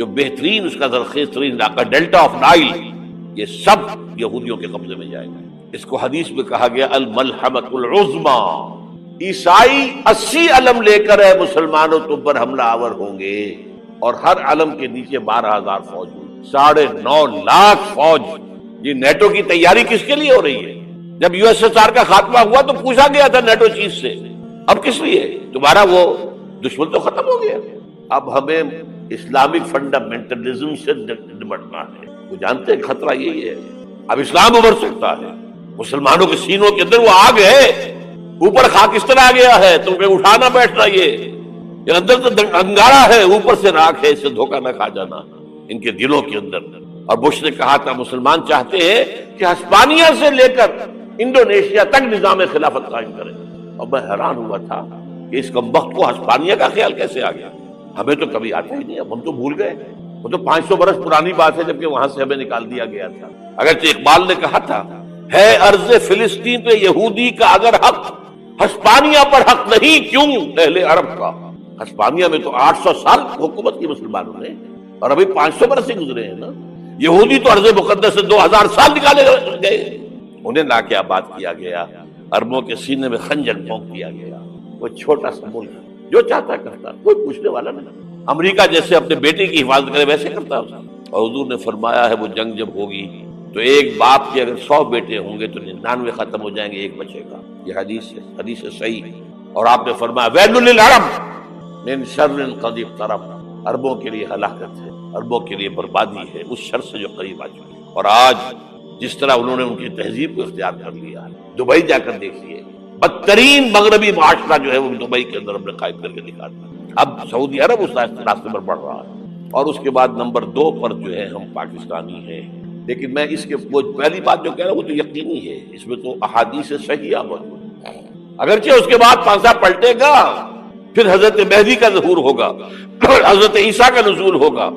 جو بہترین اس کا زرخیز ترین علاقہ ڈیلٹا آف نائل، یہ سب یہودیوں کے قبضے میں جائے گا۔ اس کو حدیث میں کہا گیا الملحمۃ العظمی۔ عیسائی 80 علم لے کر ہے مسلمانوں تم پر حملہ آور ہوں گے، اور ہر علم کے نیچے 12,000 فوج ہوگی، 9.5 لاکھ فوج۔ یہ نیٹو کی تیاری کس کے لیے ہو رہی ہے؟ جب یو ایس ایس آر کا خاتمہ ہوا تو پوچھا گیا تھا نیٹو چیف سے، اب کس لیے؟ تمہارا وہ دشمن تو ختم ہو گیا، اب ہمیں اسلامک فنڈامنٹلزم سے نمٹنا ہے۔ وہ جانتے ہیں خطرہ یہی ہے، اب اسلام ابھر سکتا ہے، مسلمانوں کے سینوں کے اندر وہ آگ ہے، اوپر خاکستر آ گیا ہے، تمہیں اٹھانا بیٹھنا، یہ اندر تو انگارہ ہے، اوپر سے راکھ ہے، اس سے دھوکہ نہ کھا جانا ان کے دلوں کے اندر۔ اور بش نے کہا تھا مسلمان چاہتے ہیں کہ ہسپانیہ سے لے کر انڈونیشیا تک نظام خلافت قائم کرے، اور میں حیران ہوا تھا کہ اس کمبخت کو ہسپانیہ کا خیال کیسے آ گیا؟ ہمیں تو کبھی آتا ہی نہیں، اب ہم تو بھول گئے، وہ تو 500 برس پرانی بات ہے جبکہ وہاں سے ہمیں نکال دیا گیا تھا۔ اگرچہ اقبال نے کہا تھا ہے ارض فلسطین پہ یہودی کا اگر حق، ہسپانیہ پر حق نہیں کیوں اہل عرب کا؟ ہسپانیہ میں تو 800 سال حکومت کی مسلمانوں نے، اور ابھی 500 برس سے گزرے ہیں نا۔ یہودی تو ارض مقدس سے 2000 سال نکالے گئے، انہیں لا کے آباد کیا گیا، عربوں کے سینے میں خنجر پھونک دیا گیا۔ وہ چھوٹا سا ملک جو چاہتا کرتا، کوئی پوچھنے والا نہیں۔ امریکہ جیسے اپنے بیٹے کی حفاظت کرے ویسے کرتا ہے، اور حضور نے فرمایا ہے وہ جنگ جب ہوگی تو ایک باپ کے اگر 100 بیٹے ہوں گے تو 99 ختم ہو جائیں گے، ایک بچے گا۔ یہ حدیث صحیح۔ اور آپ نے فرمایا ویل للعرب من شر قد اقترب، عربوں کے لیے ہلاکت ہے، عربوں کے لیے بربادی ہے اس شر سے جو قریب آ چکی ہے۔ اور آج جس طرح انہوں نے ان کی تہذیب کو اختیار کر لیا ہے، دبئی جا کر دیکھیے، بدترین مغربی معاشرہ جو ہے وہ دبئی کے اندر ہم نے قائم کر کے دکھایا۔ اب سعودی عرب اس راستے پر بڑھ رہا ہے، اور اس کے بعد نمبر 2 پر جو ہے ہم پاکستانی ہیں۔ لیکن میں اس کے وہ پہلی بات جو کہہ رہا ہوں وہ تو یقینی ہے، اس میں تو احادیث صحیحہ موجود ہے۔ اگرچہ اس کے بعد پانسا پلٹے گا، پھر حضرت مہدی کا ظہور ہوگا، حضرت عیسیٰ کا نزول ہوگا،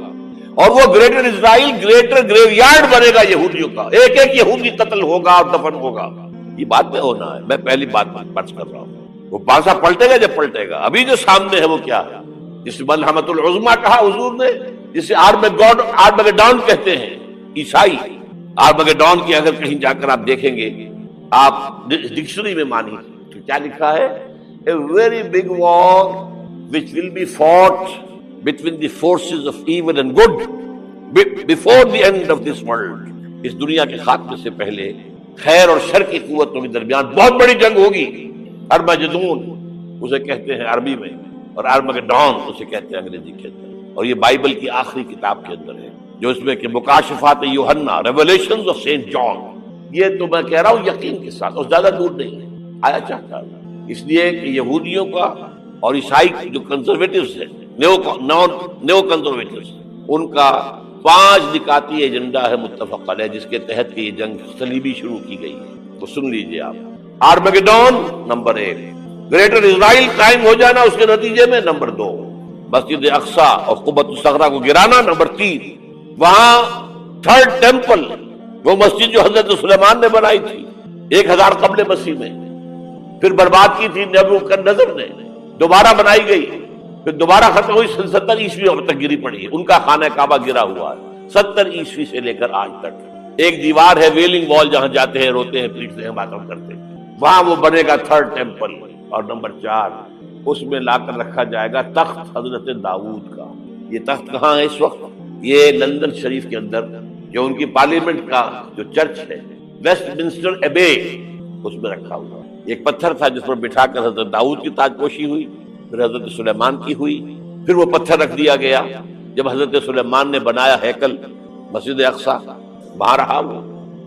اور وہ گریٹر اسرائیل گریٹر گریو یارڈ بنے گا یہودیوں کا، ایک ایک یہودی قتل ہوگا اور دفن ہوگا۔ یہ بات میں ہونا ہے، میں پہلی بات پرچ کر رہا ہوں۔ وہ پانسا پلٹے گا جب پلٹے گا، ابھی جو سامنے ہے وہ کیا ہے؟ جس ملحمۃ العظمیٰ کہا حضور نے، جسے آرمگیڈون کہتے ہیں عیسائی۔ آرمگیڈون کی اگر کہیں جا کر آپ دیکھیں گے، آپ ڈکشنری میں مانی تو کیا لکھا ہے؟ A very big war which will be fought between the forces of evil and good before the end of this world۔ اس دنیا کے خاتمے سے پہلے خیر اور شر کی قوتوں کے درمیان بہت بڑی جنگ ہوگی۔ ارمجدون اسے کہتے ہیں عربی میں، اور آرمگیڈون اسے کہتے ہیں انگریزی کے اندر، اور یہ بائبل کی آخری کتاب کے اندر ہے، جو اس میں کہ مکاشفات یوحنا، ریولیشنز آف سینٹ جان۔ یہ تو میں کہہ رہا ہوں یقین کے ساتھ، اور زیادہ دور نہیں ہے، آیا چاہتا ہے۔ اس لیے کہ یہودیوں کا اور عیسائی جو کنزرویٹوز ہیں، نیو کنزرویٹوز، ان کا 5 نکاتی ایجنڈا ہے متفق علیہ، جس کے تحت یہ جنگ صلیبی شروع کی گئی ہے۔ تو سن لیجئے آپ، آرمگیڈون نمبر 1، گریٹر اسرائیل قائم ہو جانا اس کے نتیجے میں نمبر 2، مسجد اقصی اور قبۃ الصخرہ کو گرانا نمبر 3، وہاں 3rd ٹیمپل، وہ مسجد جو حضرت سلیمان نے بنائی تھی 1000 قبل مسیح میں، پھر برباد کی تھی نبوکدنضر نے، دوبارہ بنائی گئی، پھر دوبارہ ختم ہوئی 70 عیسوی تک گری پڑی ہے۔ ان کا خانہ کعبہ گرا ہوا ہے 70 عیسوی سے لے کر آج تک۔ ایک دیوار ہے ویلنگ وال، جہاں جاتے ہیں، روتے ہیں، پیٹتے ہیں، ماتم کرتے ہیں، وہاں وہ بنے گا 3rd ٹیمپل۔ اور نمبر 4، اس میں لا کر رکھا جائے گا تخت حضرت داؤد کا۔ یہ تخت کہاں ہے اس وقت؟ یہ لندن شریف کے اندر، جو ان کی پارلیمنٹ کا جو چرچ ہے، ویسٹ منسٹر ایبے، اس میں رکھا ہوا۔ ایک پتھر تھا جس پر بٹھا کر حضرت داؤد کی تاج پوشی ہوئی، پھر حضرت سلیمان کی ہوئی، پھر وہ پتھر رکھ دیا گیا جب حضرت سلیمان نے بنایا ہیکل مسجد اقصی، وہاں رہا وہ۔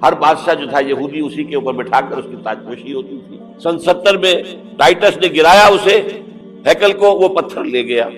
ہر بادشاہ جو تھا یہودی اسی کے اوپر بٹھا کر اس کی تاج پوشی ہوتی تھی۔ سن 70 میں ٹائٹس نے گرایا اسے، ہیکل کو، وہ پتھر لے گیا،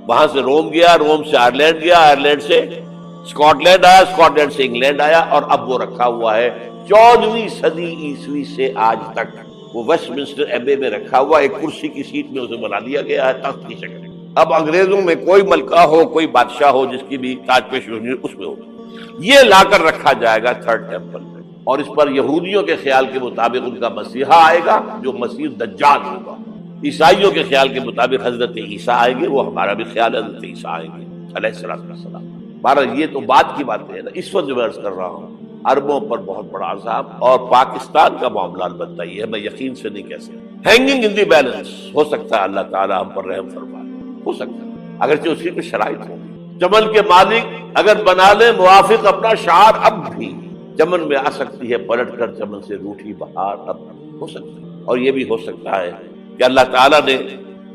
وہاں سے روم گیا، روم سے آئرلینڈ گیا، آئرلینڈ سے اسکاٹ لینڈ آیا، اسکاٹ لینڈ سے انگلینڈ آیا، اور اب وہ رکھا ہوا ہے 14ویں صدی عیسوی سے آج تک۔ وہ ویسٹ منسٹر ایبے میں رکھا ہوا، ایک کرسی کی سیٹ میں اسے بنا دیا گیا ہے تخت کی شکل۔ اب انگریزوں میں کوئی ملکہ ہو، کوئی بادشاہ ہو جس کی بھی تاج پوشی ہونی اس میں ہوگی، یہ لا کر رکھا جائے گا 3rd ٹیمپل میں۔ اور اس پر یہودیوں کے خیال کے مطابق ان کا مسیحا آئے گا جو مسیح دجال ہوگا، عیسائیوں کے خیال کے مطابق حضرت عیسیٰ آئیں گے، وہ ہمارا بھی خیال ہے حضرت عیسیٰ آئیں گے علیہ السلام۔ بہرحال یہ تو بعد کی باتیں ہیں نا، اس وقت جو میں عرض کر رہا ہوں عربوں پر بہت بڑا عذاب، اور پاکستان کا معاملہ البتہ یہ ہے، میں یقین سے نہیں کہہ سکتا، ہینگنگ ان دی بیلنس، ہو سکتا ہے اللہ تعالیٰ ہم پر رحم فرمائے، ہو سکتا ہے اگرچہ اسی پہ شرائط ہوں۔ چمن کے مالک اگر بنا لے موافق اپنا شعار، اب بھی چمن میں آ سکتی ہے پلٹ کر چمن سے روٹھی بہار، اب ہو سکتا ہے۔ اور یہ بھی ہو سکتا ہے کہ اللہ تعالیٰ نے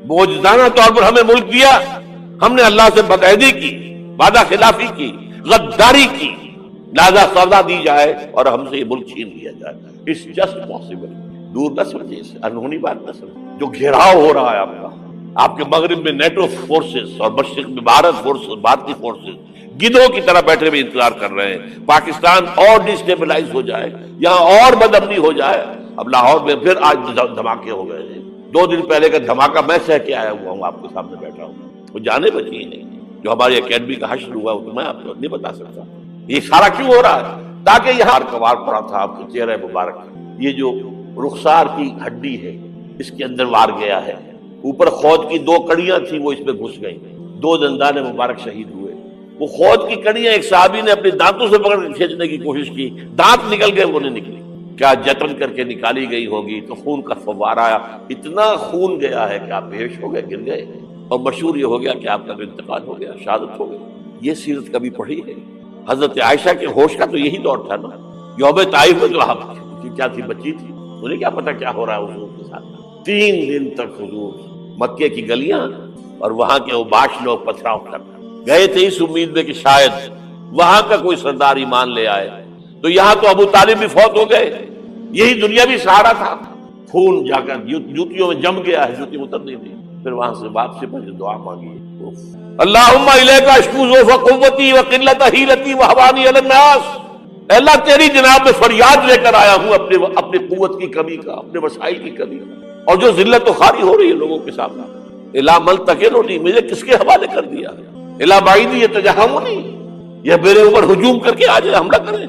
موجزانہ طور پر ہمیں ملک دیا، ہم نے اللہ سے بدعہدی کی، وعدہ خلافی کی، غداری کی، لہذا سزا دی جائے اور ہم سے یہ ملک چھین لیا جائے۔ اٹس جسٹ پاسبل، دور نہ سمجھے اسے، انہونی بات نہ سمجھے۔ جو گھیراؤ ہو رہا ہے آپ کے مغرب میں نیٹو فورسز اور مشرق میں بھارتی فورسز گدھوں کی طرح بیٹھے ہوئے انتظار کر رہے ہیں پاکستان اور ڈسٹیبلائز ہو جائے، یہاں اور بدامنی ہو جائے۔ اب لاہور میں پھر آج دھماکے ہو گئے ہیں، 2 دن پہلے کا دھماکہ میں سہ کے آیا ہوا ہوں، آپ کے سامنے بیٹھا ہوں، وہ جانے بچی ہی نہیں۔ جو ہماری اکیڈمی کا حشر ہوا وہ تو میں آپ کو نہیں بتا سکتا۔ یہ سارا کیوں ہو رہا ہے؟ تاکہ یہاں کبار پڑا تھا آپ کے چہرہ مبارک، یہ جو رخسار کی ہڈی ہے اس کے اندر وار گیا ہے، اوپر خود کی 2 کڑیاں تھیں وہ اس میں گھس گئیں، 2 دندان مبارک شہید ہوئے۔ وہ خود کی کڑیاں ایک صحابی نے اپنے دانتوں سے پکڑ کے کھینچنے کی کوشش کی، دانت نکل گئے، وہ نہیں نکلی، کیا جتن کر کے نکالی گئی ہوگی تو خون کا فوارہ آیا، اتنا خون گیا ہے کہ آپ بے ہوش ہو گئے، گر گئے، اور مشہور یہ ہو گیا کہ آپ کا انتقال ہو گیا، شہادت ہو گئی۔ یہ سیرت کبھی پڑھی ہے؟ حضرت عائشہ کے ہوش کا تو یہی دور تھا نا، یوم طائف میں جو آپ کیا تھی، بچی تھی، انہیں کیا پتا کیا ہو رہا ہے حضور کے ساتھ۔ 3 دن تک حضور مکے کی گلیاں اور وہاں کے اوباش لوگ پتھراؤ کر گئے تھے اس امید میں کہ شاید وہاں کا کوئی سردار ایمان لے آئے، تو یہاں تو ابو طالب بھی فوت ہو گئے، یہی دنیا بھی سہارا تھا، خون جا کر جوتیوں میں جم گیا ہے، جوتی اتر نہیں دی، پھر وہاں سے واپسی پر جو دعا مانگی، اللہم الیک اشکو ضعف قوتی وقلت حیلتی وہوانی علی الناس، اے اللہ تیری جناب میں فریاد لے کر آیا ہوں اپنی قوت کی کمی کا، اپنے وسائل کی کمی کا، اور جو ذلت و خواری ہو رہی ہے لوگوں کے سامنے، الا ملتقنونی، مجھے کس کے حوالے کر دیا ہے، الا بعیدی یتجہمونی، یہ میرے اوپر ہجوم کر کے آ جائے، حملہ کرے،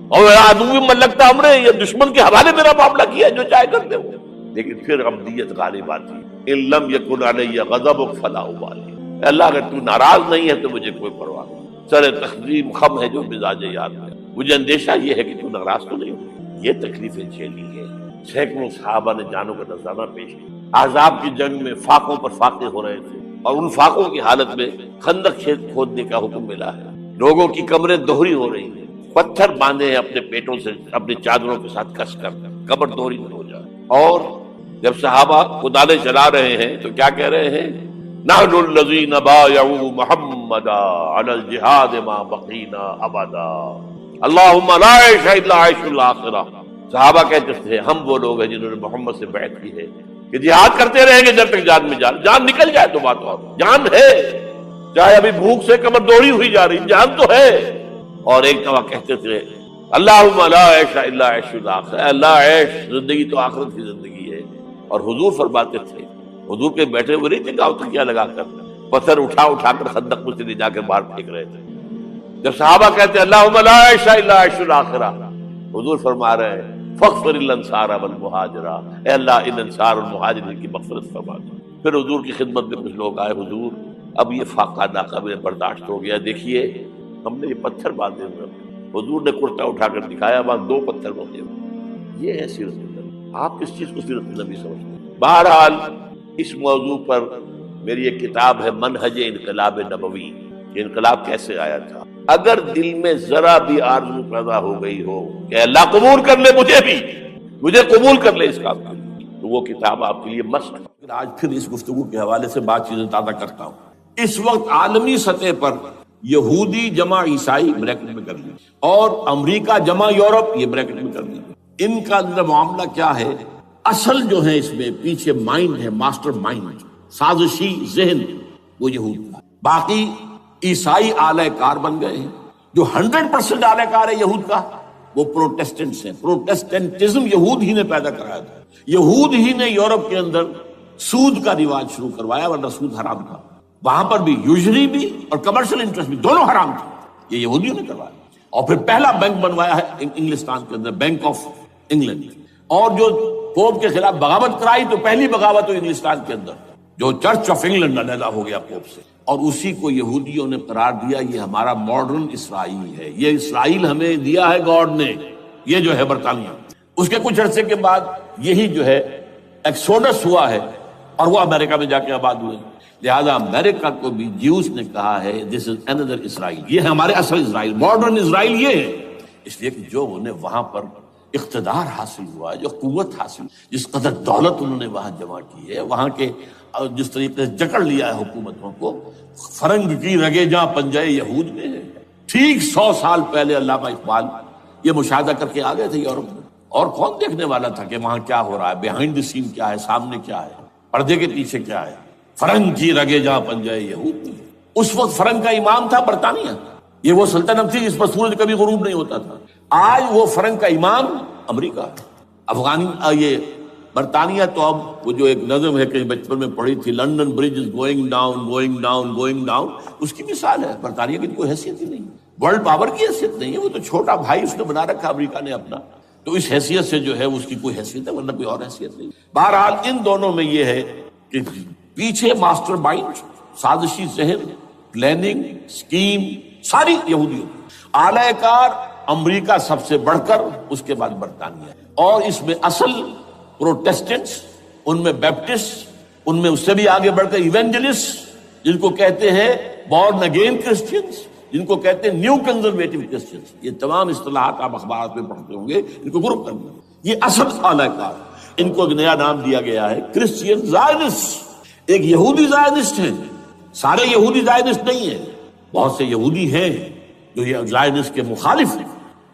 اور عدو من لگتا امرے، یہ دشمن کے حوالے میرا معاملہ کیا ہے، جو چاہے کر دے وہ۔ لیکن پھر عبدیت غالب آتی، ان لم یکن علی غضبک فلا ابالی، اے اللہ اگر تو ناراض نہیں ہے تو مجھے کوئی پرواہ نہیں، سر تقسیم خم ہے جو مزاج یاد ہے، مجھے اندیشہ یہ ہے کہ تو ناراض تو نہیں ہوئی۔ یہ تکلیفیں جھیلی ہے، سینکڑوں صحابہ نے جانوں کا نذرانہ پیش کیا، احزاب کی جنگ میں فاقوں پر فاقے ہو رہے تھے، اور ان فاقوں کی حالت میں خندق کھودنے کا حکم ملا ہے، لوگوں کی کمریں دوہری ہو رہی ہیں، پتھر باندھے ہیں اپنے پیٹوں سے اپنی چادروں کے ساتھ کس کر، قبر دوہری نہ ہو جائے۔ اور جب صحابہ کدالیں چلا رہے ہیں تو کیا کہہ رہے ہیں؟ نحن الذین بایعوا محمدا علی الجہاد ما بقینا ابدا، اللہم لا عیش الا عیش الاخرہ۔ صحابہ کہتے تھے ہم وہ لوگ ہیں جنہوں نے محمد سے بیعت کی ہے کہ جہاد کرتے رہیں گے جب تک جان میں جان نکل جائے تو بات اور جان ہے، چاہے ابھی بھوک سے کمر دوڑی ہوئی جا رہی، جان تو ہے۔ اور ایک دفعہ کہتے تھے اللہم لا عیش الا عیش الاخرہ، اللہ عیش زندگی تو آخرت کی زندگی ہے۔ اور حضور فرماتے تھے، حضور کے بیٹھے ہوئے نہیں تھے گاؤں تک کیا لگا کر پتھر اٹھا کر خندق میں سے لے جا کر باہر پھینک رہے تھے۔ جب صحابہ کہتے اللہم لا عیش الا عیش الاخرہ، حضور فرما رہے ہیں فاغفر الانصار والمہاجرہ، اے اللہ ان انصار اور مہاجرین کی مغفرت فرما دو۔ پھر حضور کی خدمت میں کچھ لوگ آئے، حضور اب یہ فاقہ ناقابل برداشت ہو گیا، دیکھیے ہم نے یہ پتھر باندھے ہوئے، حضور نے کرتا اٹھا کر دکھایا، وہاں 2 پتھر باندھے ہوئے۔ یہ ہے سیرت النبی۔ آپ کس چیز کو سیرت النبی سمجھتے ہیں؟ بہرحال اس موضوع پر میری ایک کتاب ہے منہج انقلاب نبوی، کہ انقلاب کیسے آیا تھا۔ اگر دل میں ذرا بھی آرزو پیدا ہو گئی ہو کہ اللہ قبول کر لے مجھے قبول کر لے اس کام کو، تو وہ کتاب آپ کے لیے مست ہے۔ آج پھر اس گفتگو کے حوالے سے بات چیزیں تازہ کرتا ہوں۔ اس وقت عالمی سطح پر یہودی جمع عیسائی بریکٹ میں کر لی، اور امریکہ جمع یورپ یہ بریکٹ میں کر لی، ان کا اندر معاملہ کیا ہے؟ اصل جو ہے اس میں پیچھے مائنڈ ہے، ماسٹر مائنڈ، سازشی ذہن، وہ یہود کا۔ باقی عیسائی آلہ کار بن گئے ہیں۔ جو 100% آلہ کار ہے یہود کا وہ پروٹیسٹنٹس ہیں۔ پروٹیسٹنٹزم یہود ہی نے پیدا کرایا تھا، یہود ہی نے یورپ کے اندر سود کا رواج شروع کروایا، ورنہ سود حرام تھا وہاں پر بھی، یوزری بھی اور کمرشل انٹرسٹ بھی، دونوں حرام تھے، یہ یہودیوں نے کروایا۔ اور پھر پہلا بینک بنوایا ہے انگلستان کے اندر، بینک آف انگلینڈ، اور جو پوپ کے خلاف بغاوت کرائی تو پہلی بغاوت ہوئی انگلستان کے اندر، جو چرچ آف انگلینڈ علیحدہ ہو گیا پوپ سے، اور اسی کو یہودیوں نے قرار دیا یہ ہمارا ماڈرن اسرائیل ہے، یہ اسرائیل ہمیں دیا ہے گاڈ نے، یہ جو ہے برطانیہ۔ اس کے کچھ عرصے کے بعد یہی جو ہے ایکسوڈس ہوا ہے اور وہ امریکہ میں جا کے آباد ہوئے، لہذا امریکہ کو بھی جیوز نے کہا ہے دس از اندر اسرائیل، یہ ہے ہمارے اصل اسرائیل، ماڈرن اسرائیل یہ ہے۔ اس لیے کہ جو انہیں وہاں پر اقتدار حاصل ہوا ہے، جو قوت حاصل، جس قدر دولت انہوں نے وہاں جمع کی ہے، وہاں کے جس طریقے سے جکڑ لیا ہے حکومتوں کو، فرنگ کی رگے جہاں پنجے یہود میں ہے۔ ٹھیک 100 سال پہلے علامہ اقبال یہ مشاہدہ کر کے آ گئے تھے یورپ میں، اور کون دیکھنے والا تھا کہ وہاں کیا ہو رہا ہے، بیہائنڈ دی سین کیا ہے، سامنے کیا ہے، پردے کے پیچھے کیا ہے۔ فرنگ کی رگے جہاں پنجے یہود میں، اس وقت فرنگ کا امام تھا برطانیہ، یہ وہ سلطنت تھی جس پر سورج کبھی غروب نہیں ہوتا تھا۔ آج وہ فرنگ کا امام امریکہ ہے۔ افغانی یہ برطانیہ تو اب وہ جو ایک نظم ہے کہ بچپن میں پڑھی تھی، London bridge is going down going down going down, اس کی مثال ہے۔ برطانیہ کی کوئی حیثیت ہی نہیں، ورلڈ پاور کی حیثیت نہیں ہے، وہ تو چھوٹا بھائی اس نے بنا رکھا امریکہ نے اپنا، تو اس حیثیت سے جو ہے اس کی کوئی حیثیت ہے، ورنہ کوئی اور حیثیت نہیں۔ بہرحال ان دونوں میں یہ ہے کہ پیچھے ماسٹر مائنڈ، سازشی ذہن، پلاننگ، اسکیم ساری یہودیوں، اعلی کار امریکہ سب سے بڑھ کر، اس کے بعد برطانیہ، اور اس میں اصل پروٹیسٹنٹس، ان میں بیپٹسٹ، ان میں اس سے بھی آگے بڑھ کر ایونجلسٹ، جن کو کہتے ہیں بورن اگین کرسچنز، جن کو کہتے ہیں نیو کنزرویٹو کرسچنز، یہ تمام اصطلاحات آپ اخبارات میں پڑھتے ہوں گے، ان کو گروپ کرنا، یہ اصل اعلی کار۔ ان کو ایک نیا نام دیا گیا ہے کرسچین زائنسٹ۔ ایک یہودی زائنسٹ ہیں، سارے یہودی زائنسٹ نہیں ہیں، بہت سے یہودی ہیں جو یہ زائنسٹ کے مخالف ہیں۔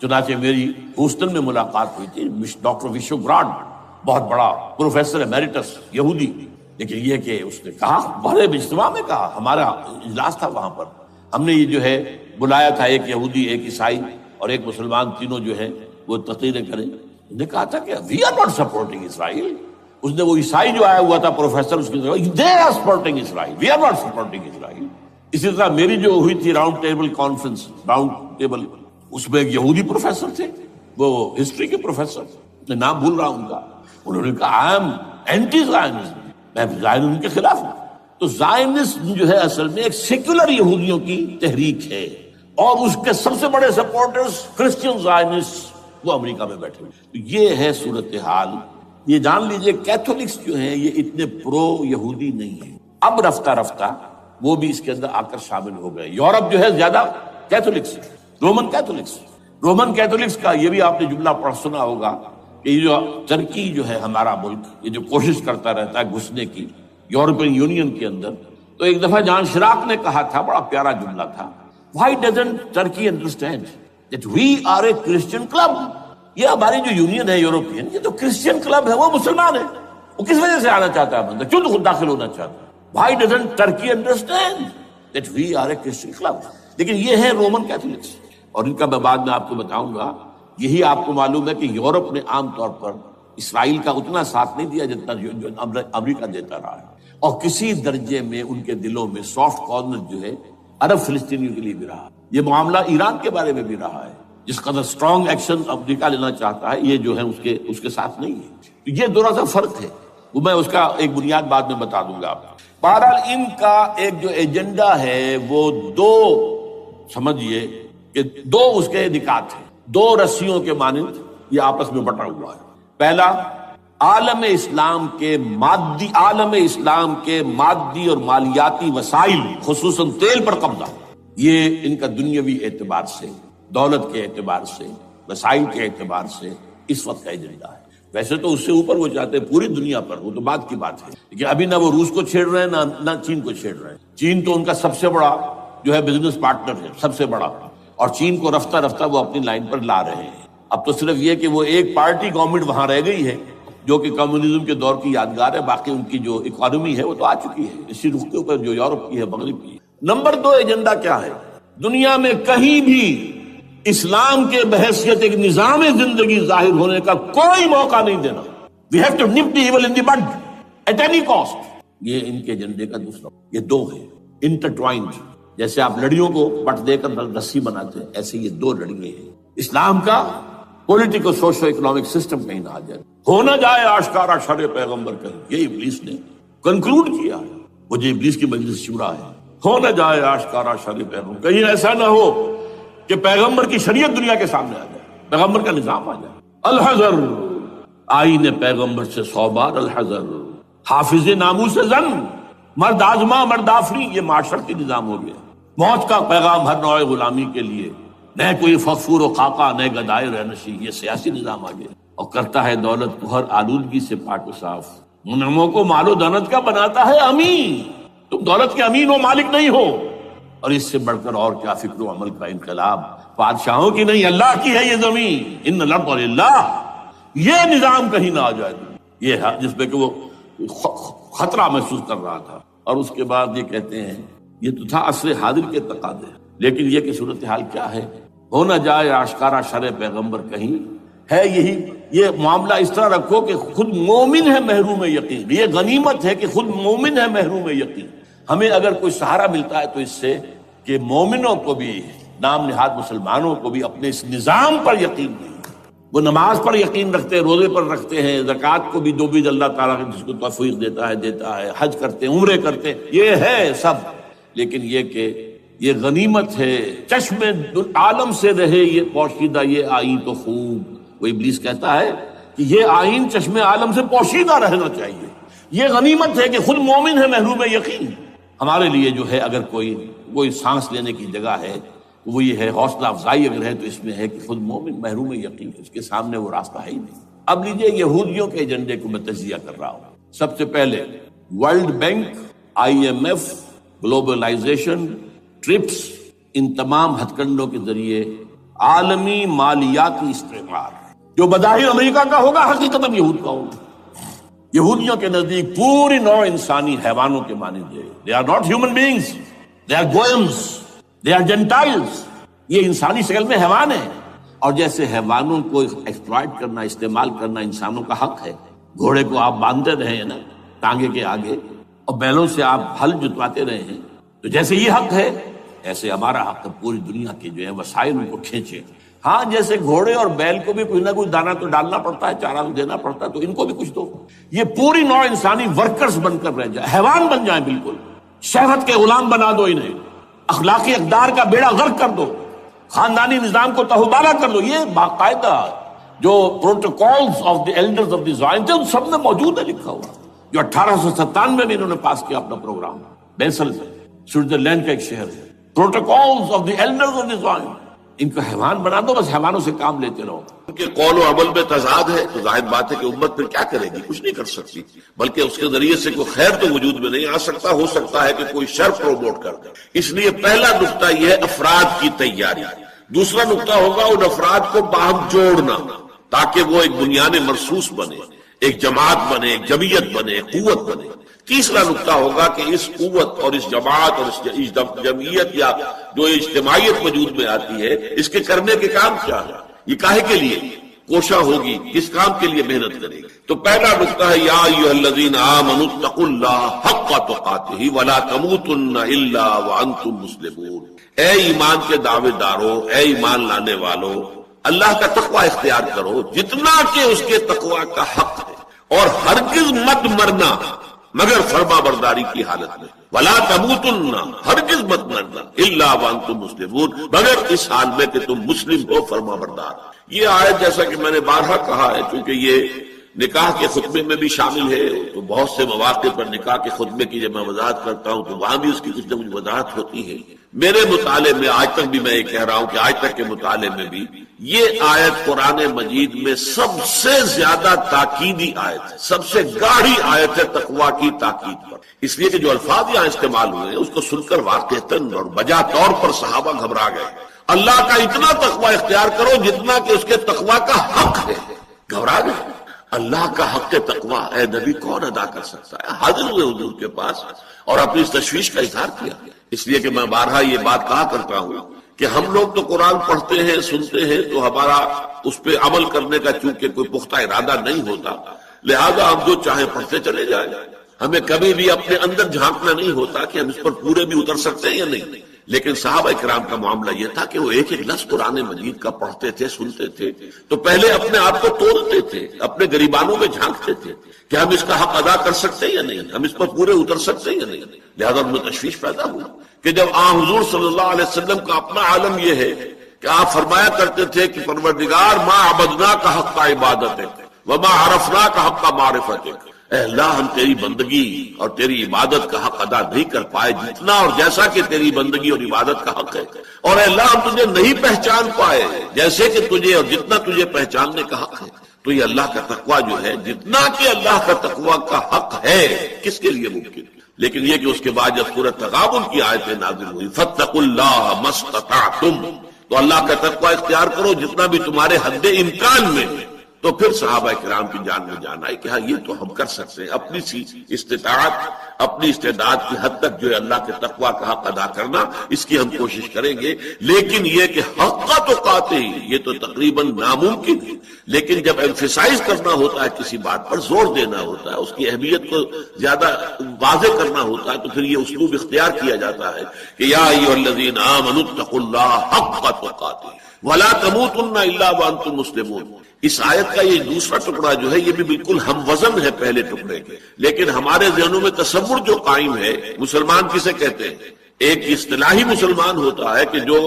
چنانچہ میری ہیوسٹن میں ملاقات ہوئی تھی ڈاکٹر وشو گراڈ، بہت بڑا پروفیسر ایمیریٹس یہودی، لیکن یہ کہ اس نے کہا، بڑے اجتماع میں کہا، ہمارا اجلاس تھا وہاں پر، ہم نے یہ جو ہے بلایا تھا ایک یہودی، ایک عیسائی اور ایک مسلمان، تینوں جو ہے وہ تقریریں کریں۔ نے کہا تھا کہ وی آر ناٹ سپورٹنگ اسرائیل۔ اس نے وہ عیسائی جو آیا ہوا تھا پروفیسر، اس کی they are supporting Israel, we are not supporting Israel. اسی طرح میری جو ہوئی تھی round table conference, round table, اس میں ایک یہودی پروفیسر تھے، وہ ہسٹری کے پروفیسر، میں نام بھول رہا ہوں ان کا، انہوں نے کہا آئی ایم اینٹی زائنزم، میں زائنزم کے خلاف ہوں۔ تو زائنزم جو ہے اصل میں ایک سیکولر یہودیوں کی تحریک ہے، اور اس کے سب سے بڑے سپورٹرز کرسچین زائنسٹ وہ امریکہ میں بیٹھے ہوئے۔ یہ ہے صورتحال۔ یہ جان لیجئے کیتھولکس جو ہیں یہ اتنے پرو یہودی نہیں ہیں، اب رفتہ رفتہ وہ بھی اس کے اندر آ کر شامل ہو گئے۔ یورپ جو ہے زیادہ Catholics, Roman Catholics, Roman Catholics کا یہ بھی آپ نے جملہ پڑھ سنا ہوگا کہ یہ جو ترکی جو ہے ہمارا ملک، یہ جو کوشش کرتا رہتا ہے گھسنے کی یورپین یونین کے اندر، تو ایک دفعہ جان شراق نے کہا تھا، بڑا پیارا جملہ تھا، Why doesn't Turkey understand that we are a Christian club؟ یہ ہماری جو یونین ہے یورپین، یہ تو کرسچین کلب ہے، وہ مسلمان ہے، وہ کس وجہ سے آنا چاہتا ہے بندہ، کیوں تو خود داخل ہونا چاہتا ہے؟ Why doesn't Turkey understand that we are a Christian club؟ لیکن یہ ہے رومن کیتھولکس، اور ان کا میں بعد میں آپ کو بتاؤں گا۔ یہی آپ کو معلوم ہے کہ یورپ نے عام طور پر اسرائیل کا اتنا ساتھ نہیں دیا جتنا جو امریکہ دیتا رہا ہے، اور کسی درجے میں ان کے دلوں میں سافٹ کارنر جو ہے عرب فلسطینیوں کے لیے بھی رہا۔ یہ معاملہ ایران کے بارے میں بھی رہا ہے، جس قدر اسٹرانگ ایکشن امریکہ لینا چاہتا ہے، یہ جو ہے اس کے ساتھ نہیں ہے۔ یہ دونوں سا فرق ہے، وہ میں اس کا ایک بنیاد بعد میں بتا دوں گا آپ کو۔ بہرحال ان کا ایک جو ایجنڈا ہے وہ دو، سمجھیے کہ دو اس کے نکات ہیں، دو رسیوں کے مانند یہ آپس میں بٹا ہوا ہے۔ پہلا، عالم اسلام کے مادی اور مالیاتی وسائل، خصوصاً تیل پر قبضہ، یہ ان کا دنیاوی اعتبار سے، دولت کے اعتبار سے، وسائل کے اعتبار سے اس وقت کا ایجنڈا ہے۔ ویسے تو اس سے اوپر وہ چاہتے ہیں پوری دنیا پر، وہ تو بات کی بات ہے، لیکن ابھی نہ وہ روس کو چھیڑ رہے ہیں نہ چین کو چھیڑ رہے ہیں۔ چین تو ان کا سب سے بڑا جو ہے بزنس پارٹنر ہے، سب سے بڑا، اور چین کو رفتہ رفتہ وہ اپنی لائن پر لا رہے ہیں۔ اب تو صرف یہ کہ وہ ایک پارٹی گورنمنٹ وہاں رہ گئی ہے جو کہ کمیونزم کے دور کی یادگار ہے، باقی ان کی جو اکانومی ہے وہ تو آ چکی ہے اسی رخ کے اوپر جو یورپ کی ہے، مغرب کی ہے۔ نمبر دو ایجنڈا کیا ہے؟ دنیا میں کہیں بھی اسلام کے بحیثیت ایک نظام زندگی ظاہر ہونے کا کوئی موقع نہیں دینا۔ We have to nip the evil in the bud at any cost۔ یہ ان کے ایجنڈے کا دوسرا، یہ دو ہے انٹرٹوائنڈ، جیسے آپ لڑیوں کو بٹ دے کر رسی بناتے ہیں، ایسے یہ دو لڑیے ہیں۔ اسلام کا پولیٹیکل سوشو اکنامک سسٹم کہیں نہ آ جائے، ہو نہ جائے آشکارا شر پیغمبر کہیں، یہ ابلیس نے کنکلوڈ کیا ہے۔ وہ جو ابلیس کی مجلس شورا ہے، ہو نہ جائے آشکارا شر پیغمبر، کہیں ایسا نہ ہو کہ پیغمبر کی شریعت دنیا کے سامنے آ جائے، پیغمبر کا نظام آ جائے۔ الحذر، آئین پیغمبر سے 100 بار الحذر، حافظ ناموس زن، مرد آزما مرد آفری، یہ معاشرتی نظام ہو گیا۔ موت کا پیغام ہر نوع غلامی کے لیے، نہ کوئی فخور و خاکہ، نہ گدائے رہنشی، یہ سیاسی نظام آ گیا، اور کرتا ہے دولت کو ہر آلودگی سے پاک و صاف، منعموں کو مال و دولت کا بناتا ہے امین۔ تم دولت کے امین و مالک نہیں ہو، اور اس سے بڑھ کر اور کیا فکر و عمل کا انقلاب، بادشاہوں کی نہیں اللہ کی ہے یہ زمین، ان الارض للہ، یہ نظام کہیں نہ آ جائے، یہ ہے جس پہ کہ وہ خطرہ محسوس کر رہا تھا۔ اور اس کے بعد یہ کہتے ہیں یہ تو تھا عصر حاضر کے تقاضے، لیکن یہ کہ صورتحال کیا ہے، ہو نہ جائے آشکارا شر پیغمبر کہیں ہے یہی، یہ معاملہ اس طرح رکھو کہ خود مومن ہے محروم یقین، یہ غنیمت ہے کہ خود مومن ہے محروم یقین۔ ہمیں اگر کوئی سہارا ملتا ہے تو اس سے کہ مومنوں کو بھی، نام نہاد مسلمانوں کو بھی اپنے اس نظام پر یقین نہیں، وہ نماز پر یقین رکھتے ہیں، روزے پر رکھتے ہیں، زکوٰۃ کو بھی جو بھی اللہ تعالیٰ جس کو توفیق دیتا ہے، حج کرتے ہیں، عمرے کرتے ہیں، یہ ہے سب، لیکن یہ کہ یہ غنیمت ہے، چشم عالم سے رہے یہ پوشیدہ یہ آئین تو خوب۔ وہ ابلیس کہتا ہے کہ یہ آئین چشم عالم سے پوشیدہ رہنا چاہیے، یہ غنیمت ہے کہ خود مومن ہے محروم یقین۔ ہمارے لیے جو ہے اگر کوئی سانس لینے کی جگہ ہے تو وہ یہ ہے، حوصلہ افزائی اگر ہے تو اس میں ہے کہ خود مومن محروم یقین، اس کے سامنے وہ راستہ ہے ہی نہیں۔ اب لیجئے یہودیوں کے ایجنڈے کو میں تجزیہ کر رہا ہوں۔ سب سے پہلے World Bank, IMF، globalization, TRIPS, ان تمام ہتھ کنڈوں کے ذریعے عالمی مالیاتی استعمار جو بظاہر امریکہ کا ہوگا حقیقتاً یہود کا ہوگا۔ یہودیوں کے نزدیک پوری نوع انسانی حیوانوں کے مانند ہے، they are not human beings, they are goyams, they are gentiles، یہ انسانی شکل میں حیوان ہیں، اور جیسے حیوانوں کو ایکسپلائٹ کرنا، استعمال کرنا انسانوں کا حق ہے، گھوڑے کو آپ باندھتے رہے ہیں نا ٹانگے کے آگے، اور بیلوں سے آپ ہل جتواتے رہے ہیں، تو جیسے یہ حق ہے ایسے ہمارا حق ہے پوری دنیا کے جو ہے وسائل ان کو کھینچے۔ ہاں جیسے گھوڑے اور بیل کو بھی کچھ نہ کچھ دانا تو ڈالنا پڑتا ہے، چارہ تو دینا پڑتا ہے، تو ان کو بھی کچھ دو۔ یہ پوری نوع انسانی ورکرز بن کر رہ جائے، حیوان بن جائیں، بالکل شہوت کے غلام بنا دو انہیں، اخلاقی اقدار کا بیڑا غرق کر دو، خاندانی نظام کو تہوبارہ کر دو۔ یہ باقاعدہ جو protocols of the elders of the Zion تھے ان سب میں موجود ہے، لکھا ہوا، جو 1897 میں انہوں نے پاس کیا اپنا پروگرام، بیسل میں، سوئٹزرلینڈ کا ایک شہر ہے۔ Protocols of the elders of the Zion, ان کو حیوان بنا دو، بس حیوانوں سے کام لیتے رہو۔ ان کے قول و عمل میں تضاد ہے تو ظاہر بات ہے کہ امت پھر کیا کرے گی، کچھ نہیں کر سکتی، بلکہ اس کے ذریعے سے کوئی خیر تو وجود میں نہیں آ سکتا، ہو سکتا ہے کہ کوئی شر پروموٹ کر دے۔ اس لیے پہلا نقطہ یہ ہے افراد کی تیاری، دوسرا نقطہ ہوگا ان افراد کو باہم جوڑنا تاکہ وہ ایک بنیان مرصوص بنے، ایک جماعت بنے، ایک جمعیت بنے، ایک قوت بنے۔ تیسرا نقطہ ہوگا کہ اس قوت اور اس جماعت اور اس جمعیت یا جو اجتماعیت وجود میں آتی ہے، اس کے کرنے کے کام کیا ہے، یہ کاہے کے لیے کوشاں ہوگی، کس کام کے لیے محنت کرے گی۔ تو پہلا نقطہ ہے یا ایھا الذین آمنوا اتقوا اللہ حق تقاتہ ولا تموتن الا وانتم مسلمون۔ اے ایمان کے دعوے دارو، اے ایمان لانے والو، اللہ کا تقوی اختیار کرو جتنا کہ اس کے تقوی کا حق ہے، اور ہرگز مت مرنا مگر فرما برداری کی حالت میں، ولا تموتن، ہرگز مت مرنا، الا وانتم مسلمون، مگر اس حال میں کہ تم مسلم ہو، فرما بردار۔ یہ آیت جیسا کہ میں نے بارہا کہا ہے، چونکہ یہ نکاح کے خطبے میں بھی شامل ہے، تو بہت سے مواقع پر نکاح کے خطبے کی جب میں وضاحت کرتا ہوں تو وہاں بھی اس کی کچھ نہ کچھ وضاحت ہوتی ہے۔ میرے مطالعے میں آج تک بھی میں یہ کہہ رہا ہوں کہ آج تک کے مطالعے میں بھی یہ آیت قرآن مجید میں سب سے زیادہ تاکیدی آیت ہے، سب سے گاڑھی آیت ہے تقوی کی تاکید پر، اس لیے کہ جو الفاظ یہاں استعمال ہوئے ہیں اس کو سن کر واقعتاً اور بجا طور پر صحابہ گھبرا گئے۔ اللہ کا اتنا تقوی اختیار کرو جتنا کہ اس کے تقوی کا حق ہے، گھبرا گئے۔ اللہ کا حق تقوی اے نبی کون ادا کر سکتا ہے؟ حاضر ہوئے حضور کے پاس اور اپنی اس تشویش کا اظہار کیا۔ اس لیے کہ میں بارہا یہ بات کہا کرتا ہوں کہ ہم لوگ تو قرآن پڑھتے ہیں، سنتے ہیں، تو ہمارا اس پہ عمل کرنے کا چونکہ کوئی پختہ ارادہ نہیں ہوتا، لہذا ہم جو چاہیں پڑھتے چلے جائیں، ہمیں کبھی بھی اپنے اندر جھانکنا نہیں ہوتا کہ ہم اس پر پورے بھی اتر سکتے ہیں یا نہیں۔ لیکن صحابہ کرام کا معاملہ یہ تھا کہ وہ ایک ایک لفظ قرآن مجید کا پڑھتے تھے، سنتے تھے، تو پہلے اپنے آپ کو تولتے تھے، اپنے گریبانوں میں جھانکتے تھے کہ ہم اس کا حق ادا کر سکتے ہیں یا نہیں، ہم اس پر پورے اتر سکتے ہیں یا نہیں، لہذا ان میں تشویش پیدا ہوئی۔ کہ جب حضور صلی اللہ علیہ وسلم کا اپنا عالم یہ ہے کہ آپ فرمایا کرتے تھے کہ پروردگار ما عبدنا کا حق کا عبادت ہے وما عرفنا کا حق کا معرفت ہے، اے اللہ ہم تیری بندگی اور تیری عبادت کا حق ادا نہیں کر پائے جتنا اور جیسا کہ تیری بندگی اور عبادت کا حق ہے، اور اے اللہ ہم تجھے نہیں پہچان پائے جیسے کہ تجھے اور جتنا تجھے پہچاننے کا حق ہے۔ تو یہ اللہ کا تقویٰ جو ہے، جتنا کہ اللہ کا تقویٰ کا حق ہے، کس کے لیے ممکن؟ لیکن یہ کہ اس کے بعد جب سورۃ تغابن کی آیتیں نازل ہوئی، فاتقوا اللہ ما استطعتم، تو اللہ کا تقویٰ اختیار کرو جتنا بھی تمہارے حد امکان میں، تو پھر صحابہ کرام کی جان میں جان آئی کہ ہاں یہ تو ہم کر سکتے ہیں، اپنی سی استطاعت، اپنی استعداد کی حد تک جو ہے اللہ کے تقویٰ کا حق ادا کرنا، اس کی ہم کوشش کریں گے۔ لیکن یہ کہ حق کا تو قاطعی یہ تو تقریباً ناممکن ہے، لیکن جب ایمفیسائز کرنا ہوتا ہے کسی بات پر، زور دینا ہوتا ہے، اس کی اہمیت کو زیادہ واضح کرنا ہوتا ہے، تو پھر یہ اسلوب اختیار کیا جاتا ہے کہ یا ایھا الذین آمنوا اتقوا اللہ حق تقاتہ ولا تموتن الا وانتم مسلمون۔ اس آیت کا یہ دوسرا ٹکڑا جو ہے یہ بھی بالکل ہم وزن ہے پہلے ٹکڑے کے، لیکن ہمارے ذہنوں میں تصور جو قائم ہے، مسلمان کسے کہتے ہیں؟ ایک اصطلاحی مسلمان ہوتا ہے کہ جو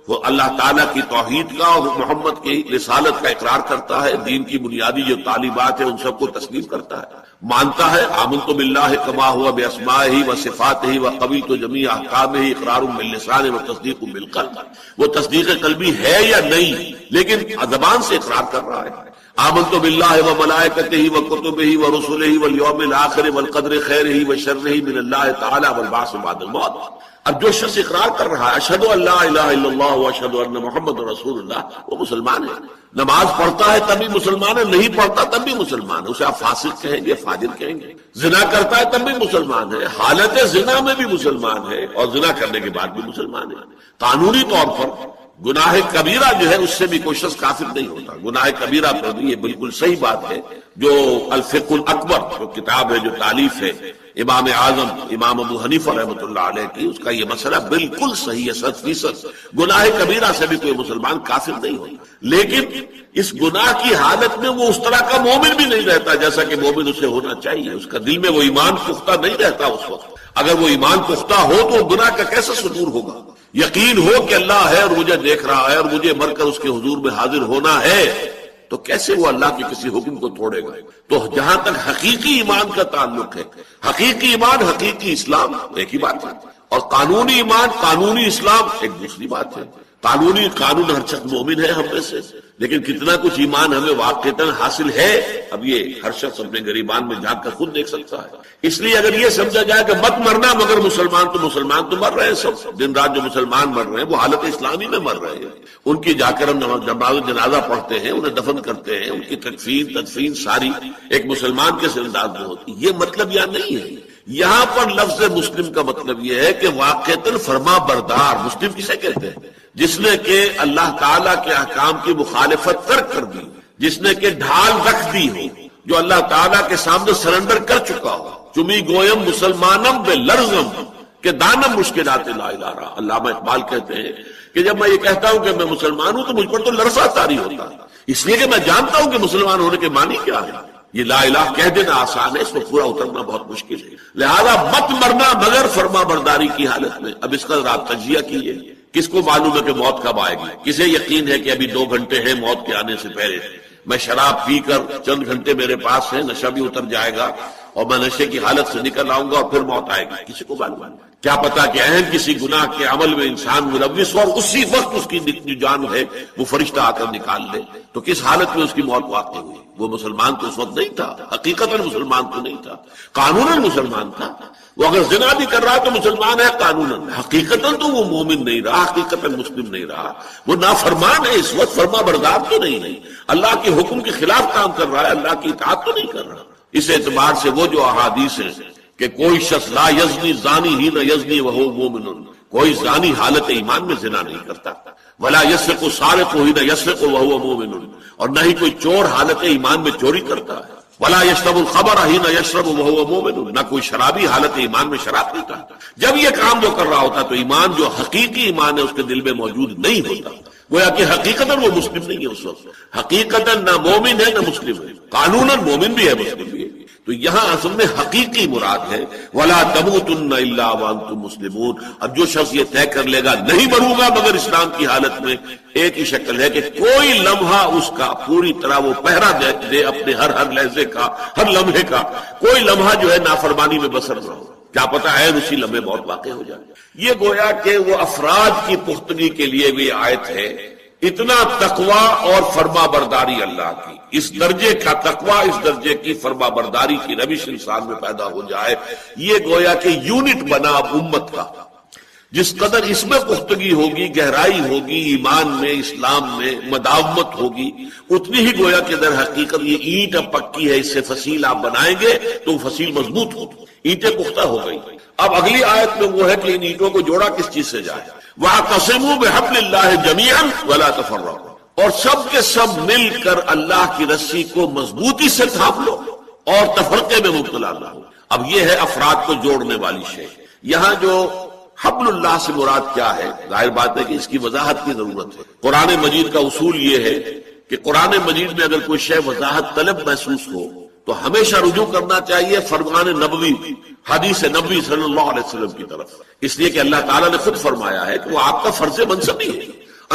وہ اللہ تعالیٰ کی توحید کا اور محمد کی رسالت کا اقرار کرتا ہے، دین کی بنیادی جو تعلیمات ہیں ان سب کو تسلیم کرتا ہے، مانتا ہے، آمنت باللہ کما ہوا باسمائہ و صفاتہ و قبلت جمیع احکامہ اقرار باللسان و تصدیق بالقلب۔ وہ تصدیق قلبی ہے یا نہیں، لیکن زبان سے اقرار کر رہا ہے۔ آمنت باللہ و ملائکتہ و کتبہ و رسلہ والیوم الآخر والقدر خیرہ و شرہ من اللہ تعالی والبعث بعد الموت۔ اب جو شخص اقرار کر رہا ہے اشہد ان لا الہ الا اللہ و اشہد ان محمد رسول اللہ، وہ مسلمان ہے۔ نماز پڑھتا ہے تب بھی مسلمان ہے، نہیں پڑھتا تب بھی مسلمان ہے، اسے آپ فاسق کہیں گے، فاجر کہیں گے۔ زنا کرتا ہے تب بھی مسلمان ہے، حالت زنا میں بھی مسلمان ہے، اور زنا کرنے کے بعد بھی مسلمان ہے۔ قانونی طور پر گناہ کبیرہ جو ہے اس سے بھی کوئی شخص کافر نہیں ہوتا، گناہ کبیرہ پر بھی یہ بالکل صحیح بات ہے۔ جو الفقہ الاکبر جو کتاب ہے، جو تالیف ہے امام اعظم امام ابو حنیفہ رحمۃ اللہ علیہ کی، اس کا یہ مسئلہ بالکل صحیح ہے، 100%۔ گناہ کبیرہ سے بھی کوئی مسلمان کافر نہیں ہوتا، لیکن اس گناہ کی حالت میں وہ اس طرح کا مومن بھی نہیں رہتا جیسا کہ مومن اسے ہونا چاہیے، اس کا دل میں وہ ایمان پختہ نہیں رہتا اس وقت۔ اگر وہ ایمان پختہ ہو تو گناہ کا کیسا صدور ہوگا؟ یقین ہو کہ اللہ ہے اور مجھے دیکھ رہا ہے اور مجھے مر کر اس کے حضور میں حاضر ہونا ہے، تو کیسے وہ اللہ کے کسی حکم کو توڑے گا؟ تو جہاں تک حقیقی ایمان کا تعلق ہے، حقیقی ایمان حقیقی اسلام ایک ہی بات ہے، اور قانونی ایمان قانونی اسلام ایک دوسری بات ہے۔ قانون ہر شخص مومن ہے ہم میں سے، لیکن کتنا کچھ ایمان ہمیں واقعتاً حاصل ہے، اب یہ ہر شخص اپنے گریبان میں جھانک کر خود دیکھ سکتا ہے۔ اس لیے اگر یہ سمجھا جائے کہ مت مرنا مگر مسلمان تو مر رہے ہیں، سب دن رات جو مسلمان مر رہے ہیں وہ حالت اسلامی میں مر رہے ہیں، ان کی جا کر ہم نماز جنازہ پڑھتے ہیں، انہیں دفن کرتے ہیں، ان کی تدفین ساری ایک مسلمان کے انداز میں ہوتی ہے۔ یہ مطلب یہاں نہیں ہے، یہاں پر لفظ مسلم کا مطلب یہ ہے کہ واقعتاً فرما بردار۔ مسلم کسے کہتے ہیں؟ جس نے کہ اللہ تعالیٰ کے احکام کی مخالفت ترک کر دی، جس نے کہ ڈھال رکھ دی ہو، جو اللہ تعالیٰ کے سامنے سرنڈر کر چکا ہو۔ چمی گویم مسلمانم بے لرزم کہ دانم مشکلات لا الہ رہا۔ علامہ اقبال کہتے ہیں کہ جب میں یہ کہتا ہوں کہ میں مسلمان ہوں تو مجھ پر تو لرزہ طاری ہوتا ہے، اس لیے کہ میں جانتا ہوں کہ مسلمان ہونے کے معنی کیا ہے۔ یہ لا الہ کہہ دینا آسان ہے، اس کو پورا اترنا بہت مشکل ہے۔ لہذا مت مرنا مگر فرما برداری کی حالت میں۔ اب اس کا آپ تجزیہ کیجیے، کس کو معلوم ہے کہ موت کب آئے گی؟ کسے یقین ہے کہ ابھی 2 گھنٹے ہیں موت کے آنے سے پہلے، میں شراب پی کر چند گھنٹے میرے پاس ہے، نشہ بھی اتر جائے گا اور میں نشے کی حالت سے نکل آؤں گا اور پھر موت آئے گی؟ کسی کو معلوم ہے؟ کیا پتا کہ اہم کسی گناہ کے عمل میں انسان ملوث ہو اور اسی وقت اس کی جو جان ہے وہ فرشتہ آ کر نکال لے، تو کس حالت میں اس کی موت واقع ہوئی؟ وہ مسلمان تو اس وقت نہیں تھا، حقیقتاً مسلمان تو نہیں تھا، قانوناً مسلمان تھا۔ وہ اگر زنا بھی کر رہا تو مسلمان ہے قانوناً، حقیقتاً تو وہ مومن نہیں رہا، حقیقتاً مسلم نہیں رہا، وہ نافرمان ہے، اس وقت فرما بردار تو نہیں ہے، اللہ کے حکم کے خلاف کام کر رہا ہے، اللہ کی اطاعت تو نہیں کر رہا۔ اس اعتبار سے وہ جو احادیث ہیں کہ کوئی شخص لا یزنی زانی ہی نہ یزنی وہو مومن، کوئی زانی حالت ایمان میں زنا نہیں کرتا، ولا یسرق سارق ہی نہ یسرق وہو مومن، اور نہ ہی کوئی چور حالت ایمان میں چوری کرتا ہے، ولا یشرب الخمر حین یشرب وہو مومن، نہ کوئی شرابی حالت ایمان میں شراب پیتا۔ جب یہ کام جو کر رہا ہوتا تو ایمان جو حقیقی ایمان ہے اس کے دل میں موجود نہیں ہوتا، گویا کہ حقیقتاً وہ مسلم نہیں ہے، اس وقت حقیقتاً نہ مومن ہے نہ مسلم ہے، قانوناً مومن بھی ہے مسلم بھی ہے۔ تو یہاں اصل میں حقیقی مراد ہے وَلَا تَمُوتُنَّ إِلَّا وَأَنْتُمْ مُسْلِمُونَ۔ اب جو شخص یہ طے کر لے گا نہیں مروں گا مگر اسلام کی حالت میں، ایک ہی شکل ہے کہ کوئی لمحہ اس کا پوری طرح وہ پہرا دے اپنے ہر لحظے کا، ہر لمحے کا، کوئی لمحہ جو ہے نافرمانی میں بسر نہ ہو، کیا پتہ ہے اسی لمحے موت واقع ہو جائے۔ یہ گویا کہ وہ افراد کی پختگی کے لیے بھی آیت ہے، اتنا تقوی اور فرما برداری اللہ کی، اس درجے کا تقوی، اس درجے کی فرما برداری کی روش انسان میں پیدا ہو جائے، یہ گویا کہ یونٹ بنا اب امت کا۔ جس قدر اس میں پختگی ہوگی، گہرائی ہوگی، ایمان میں، اسلام میں مداومت ہوگی، اتنی ہی گویا کہ در حقیقت یہ اینٹ اب پکی ہے، اس سے فصیل آپ بنائیں گے تو وہ فصیل مضبوط ہوگی، اینٹیں پختہ ہو گئی۔ اب اگلی آیت میں وہ ہے کہ ان اینٹوں کو جوڑا کس چیز سے جائے، وَاعْتَصِمُوا بِحَبْلِ اللَّهِ جَمِيعًا وَلَا تَفَرَّقُوا، اور سب کے سب مل کر اللہ کی رسی کو مضبوطی سے تھام لو اور تفرقے میں مبتلا نہ ہو۔ اب یہ ہے افراد کو جوڑنے والی شے۔ یہاں جو حبل اللہ سے مراد کیا ہے، ظاہر بات ہے کہ اس کی وضاحت کی ضرورت ہے۔ قرآن مجید کا اصول یہ ہے کہ قرآن مجید میں اگر کوئی شے وضاحت طلب محسوس ہو تو ہمیشہ رجوع کرنا چاہیے فرمان نبوی، حدیث نبوی صلی اللہ علیہ وسلم کی طرف، اس لیے کہ اللہ تعالیٰ نے خود فرمایا ہے کہ وہ آپ کا فرض منصبی ہے۔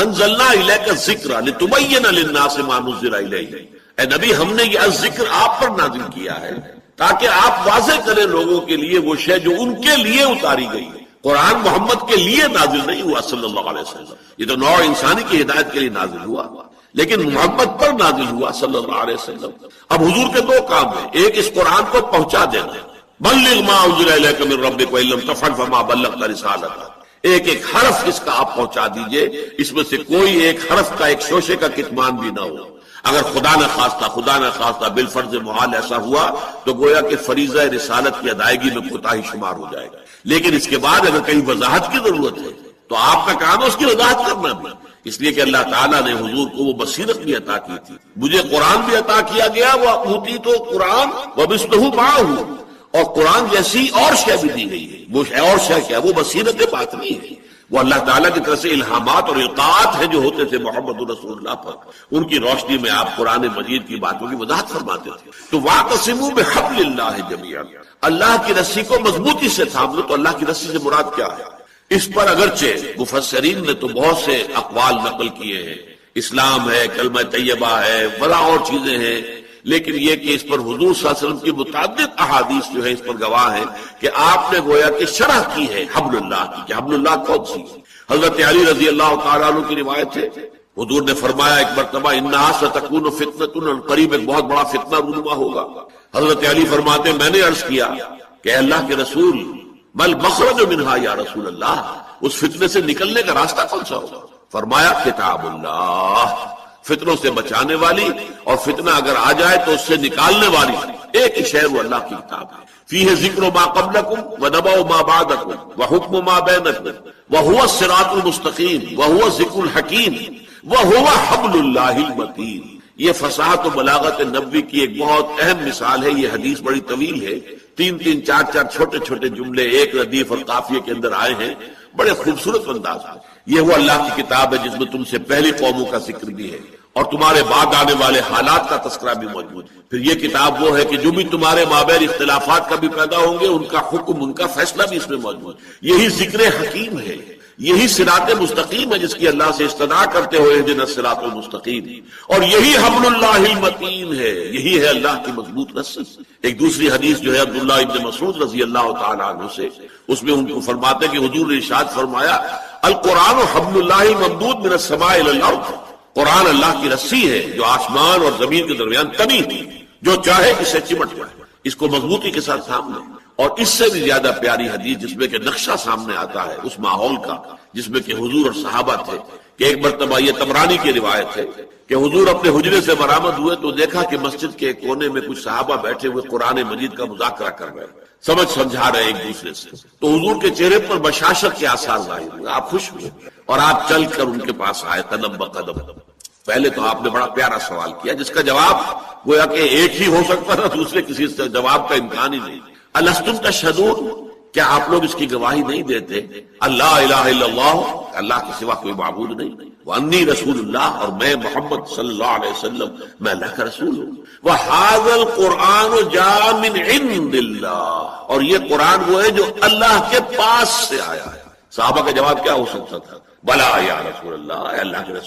انزلنا الیک الذکر لتبین للناس ما نزل الیہم، اے نبی ہم نے یہ ذکر آپ پر نازل کیا ہے تاکہ آپ واضح کریں لوگوں کے لیے وہ شے جو ان کے لیے اتاری گئی ہے۔ قرآن محمد کے لیے نازل نہیں ہوا صلی اللہ علیہ وسلم، یہ تو نوع انسانی کی ہدایت کے لیے نازل ہوا، لیکن محمد پر نازل ہوا صلی اللہ علیہ وسلم۔ اب حضور کے دو کام ہیں، ایک اس قرآن کو پہنچا دینا، بلغ ما انزل الیک من ربک وان لم تفعل فما بلغت رسالتہ، ایک ایک حرف اس کا آپ پہنچا دیجئے، اس میں سے کوئی ایک حرف کا ایک شوشے کا کتمان بھی نہ ہو۔ اگر خدا نہ خواستہ بالفرض محال ایسا ہوا تو گویا کہ فریضہ رسالت کی ادائیگی میں کوتاہی شمار ہو جائے گا، لیکن اس کے بعد اگر کہیں وضاحت کی ضرورت ہے تو آپ کا کام ہے اس کی وضاحت کرنا بھی، اس لیے کہ اللہ تعالیٰ نے حضور کو وہ بصیرت بھی عطا کی تھی، مجھے قرآن بھی عطا کیا گیا، وہ اوتی تو قرآن ومثلہ معہ، اور قرآن جیسی اور شے بھی دی گئی ہے۔ وہ اور شے کیا، وہ بصیرت باطنی ہے، وہ اللہ تعالیٰ کی طرف سے الہامات اور القاءات ہیں جو ہوتے تھے محمد رسول اللہ پر، ان کی روشنی میں آپ قرآن مجید کی باتوں کی وضاحت فرماتے تھے۔ تو واعتصموا بحبل اللہ جمیعا، اللہ کی رسی کو مضبوطی سے تھام لو۔ تو اللہ کی رسی سے مراد کیا ہے؟ اس پر اگرچہ مفسرین نے تو بہت سے اقوال نقل کیے ہیں، اسلام ہے، کلمہ طیبہ ہے، بڑا اور چیزیں ہیں، لیکن یہ کہ اس پر حضور صلی اللہ علیہ وسلم کی متعدد احادیث جو ہے اس پر گواہ ہیں کہ آپ نے گویا کہ شرح کی ہے حبل اللہ کی، کہ حبل اللہ کون سی۔ حضرت علی رضی اللہ تعالیٰ عنہ کی روایت ہے، حضور نے فرمایا ایک مرتبہ انہا ستکون فتنۃ، قریب ایک بہت بڑا فتنہ رونما ہوگا۔ حضرت علی فرماتے میں نے عرض کیا کہ اللہ کے رسول مل مخرج منہا یا رسول اللہ، اس فتنے سے نکلنے کا راستہ کون سا ہوگا؟ فرمایا کتاب اللہ، فتنوں سے بچانے والی، اور فتنہ اگر آ جائے تو اس سے نکالنے والی ایک ہی شے، وہ اللہ کی کتاب ہے۔ فیہ ذکر ما قبلکم ونبأ ما بعدکم وحکم ما بینکم وہو الصراط المستقیم وہو الذکر الحکیم وہو حبل اللہ المتین۔ یہ فصاحت و بلاغت نبوی کی ایک بہت اہم مثال ہے۔ یہ حدیث بڑی طویل ہے، تین چار چھوٹے چھوٹے جملے ایک ردیف اور قافیے کے اندر آئے ہیں، بڑے خوبصورت انداز میں۔ یہ وہ اللہ کی کتاب ہے جس میں تم سے پہلی قوموں کا ذکر بھی ہے اور تمہارے بعد آنے والے حالات کا تذکرہ بھی موجود ہے۔ پھر یہ کتاب وہ ہے کہ جو بھی تمہارے مابین اختلافات کا بھی پیدا ہوں گے، ان کا حکم، ان کا فیصلہ بھی اس میں موجود ہے۔ یہی ذکر حکیم ہے، یہی صراط مستقیم ہے جس کی اللہ سے استدعا کرتے ہوئے اہدنا الصراط المستقیم، اور یہی حبل اللہ المتین ہے، یہی ہے اللہ کی مضبوط رسی۔ ایک دوسری حدیث جو ہے عبداللہ ابن مسعود رضی اللہ تعالیٰ عنہ سے، اس میں ان کو فرماتے ہیں کہ حضور نے ارشاد فرمایا القرآن حبل اللہ ممدود من السماء الی الارض، قرآن اللہ کی رسی ہے جو آسمان اور زمین کے درمیان تنی ہوئی، جو چاہے اسے چمٹ جائے، اس کو مضبوطی کے ساتھ تھام لے۔ اور اس سے بھی زیادہ پیاری حدیث جس میں کہ نقشہ سامنے آتا ہے اس ماحول کا، جس میں کہ حضور اور صحابہ تھے، کہ ایک مرتبہ یہ طبرانی کی روایت ہے کہ حضور اپنے حجرے سے برآمد ہوئے تو دیکھا کہ مسجد کے ایک کونے میں کچھ صحابہ بیٹھے ہوئے قرآن مجید کا مذاکرہ کر رہے ہیں، سمجھا رہے ایک دوسرے سے۔ تو حضور کے چہرے پر بشاشت کے آثار ظاہر ہوئے، آپ خوش ہوئے اور آپ چل کر ان کے پاس آئے قدم بقدم۔ پہلے تو آپ نے بڑا پیارا سوال کیا جس کا جواب گویا کہ ایک ہی ہو سکتا تھا، دوسرے کسی سے جواب کا امکان ہی نہیں۔ الستم تشہدون، کیا آپ لوگ اس کی گواہی نہیں دیتے اللہ الہ الا اللہ، اللہ کے سوا کوئی معبود نہیں؟ وانی رسول اللہ، اور میں محمد صلی اللہ علیہ وسلم میں اللہ کا رسول ہوں، وَهَذَا الْقُرْآنُ جَاءَ مِنْ عِنْدِ اللَّهِ، اور یہ قرآن وہ ہے جو اللہ کے پاس سے آیا ہے۔ صحابہ کا جواب کیا ہو سکتا تھا؟ بلا یا رسول اللہ، اے اللہ کے رسول